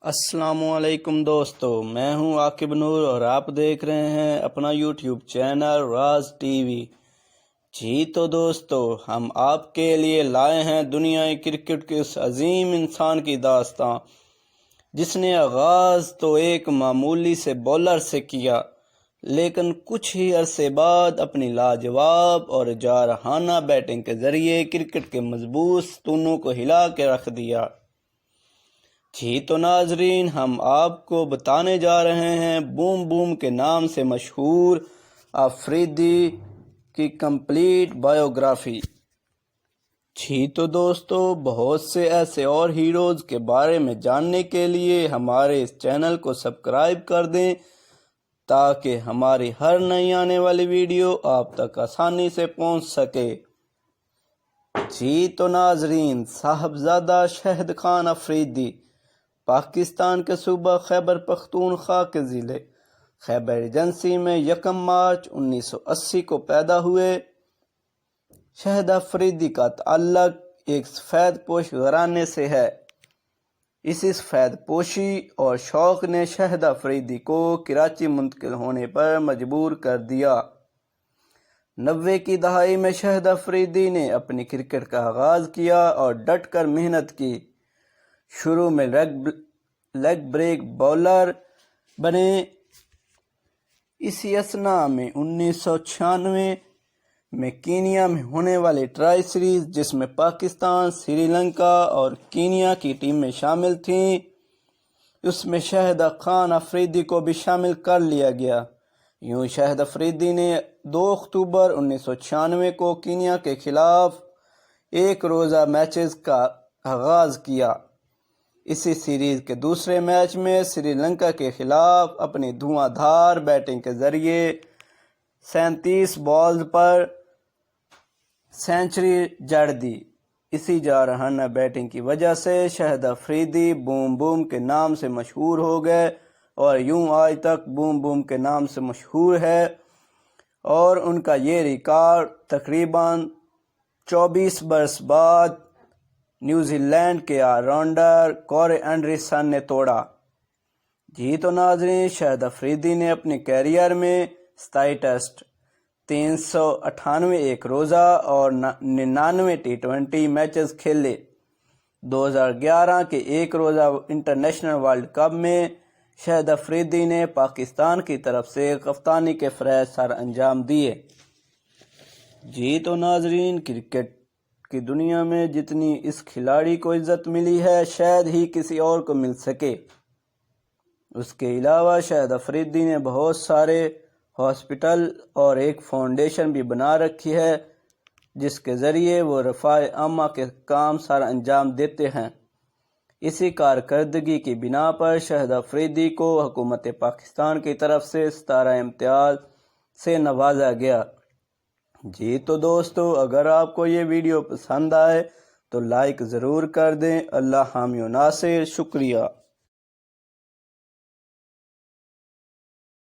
السلام علیکم دوستو، میں ہوں عاقب نور اور آپ دیکھ رہے ہیں اپنا یوٹیوب چینل راز ٹی وی۔ جی تو دوستو، ہم آپ کے لیے لائے ہیں دنیا کرکٹ کے اس عظیم انسان کی داستان، جس نے آغاز تو ایک معمولی سے بولر سے کیا، لیکن کچھ ہی عرصے بعد اپنی لاجواب اور جارحانہ بیٹنگ کے ذریعے کرکٹ کے مضبوط ستونوں کو ہلا کے رکھ دیا۔ جی تو ناظرین، ہم آپ کو بتانے جا رہے ہیں بوم بوم کے نام سے مشہور افریدی کی کمپلیٹ بائیوگرافی۔ جی تو دوستو، بہت سے ایسے اور ہیروز کے بارے میں جاننے کے لیے ہمارے اس چینل کو سبسکرائب کر دیں تاکہ ہماری ہر نئی آنے والی ویڈیو آپ تک آسانی سے پہنچ سکے۔ جی تو ناظرین، صاحبزادہ شہد خان افریدی پاکستان کے صوبہ خیبر پختونخوا کے ضلع خیبر ایجنسی میں 1 مارچ 1980 کو پیدا ہوئے۔ شہد افریدی کا تعلق ایک سفید پوش گھرانے سے ہے۔ اسی سفید پوشی اور شوق نے شہد افریدی کو کراچی منتقل ہونے پر مجبور کر دیا۔ 90 کی دہائی میں شہد افریدی نے اپنی کرکٹ کا آغاز کیا اور ڈٹ کر محنت کی۔ شروع میں لیگ بریک بولر بنے۔ اسی اثناء میں 1996 میں کینیا میں ہونے والی ٹرائی سیریز، جس میں پاکستان، سری لنکا اور کینیا کی ٹیمیں شامل تھیں، اس میں شہد خان افریدی کو بھی شامل کر لیا گیا۔ یوں شہد افریدی نے 2 اکتوبر 1996 کو کینیا کے خلاف ایک روزہ میچز کا آغاز کیا۔ اسی سیریز کے دوسرے میچ میں سری لنکا کے خلاف اپنی دھواں دھار بیٹنگ کے ذریعے 37 بالز پر سنچری جڑ دی۔ اسی جارحانہ بیٹنگ کی وجہ سے شہد افریدی بوم بوم کے نام سے مشہور ہو گئے اور یوں آج تک بوم بوم کے نام سے مشہور ہے، اور ان کا یہ ریکارڈ تقریباً 24 برس بعد نیوزی لینڈ کے آل راؤنڈر کورے اینڈرسن نے توڑا۔ جی تو ناظرین، شہد افریدی نے اپنے کیریئر میں 27 ٹیسٹ، 398 ایک روزہ اور 99 T20 میچز کھیلے۔ 2011 کے ایک روزہ انٹرنیشنل ورلڈ کپ میں شہد افریدی نے پاکستان کی طرف سے کپتانی کے فرائض سر انجام دیے۔ جی تو ناظرین، کرکٹ کی دنیا میں جتنی اس کھلاڑی کو عزت ملی ہے، شاید ہی کسی اور کو مل سکے۔ اس کے علاوہ شہد افریدی نے بہت سارے ہاسپٹل اور ایک فاؤنڈیشن بھی بنا رکھی ہے، جس کے ذریعے وہ رفاع عامہ کے کام سر انجام دیتے ہیں۔ اسی کارکردگی کی بنا پر شہد افریدی کو حکومت پاکستان کی طرف سے ستارہ امتیاز سے نوازا گیا۔ جی تو دوستو، اگر آپ کو یہ ویڈیو پسند آئے تو لائک ضرور کر دیں۔ اللہ حامی و ناصر، شکریہ۔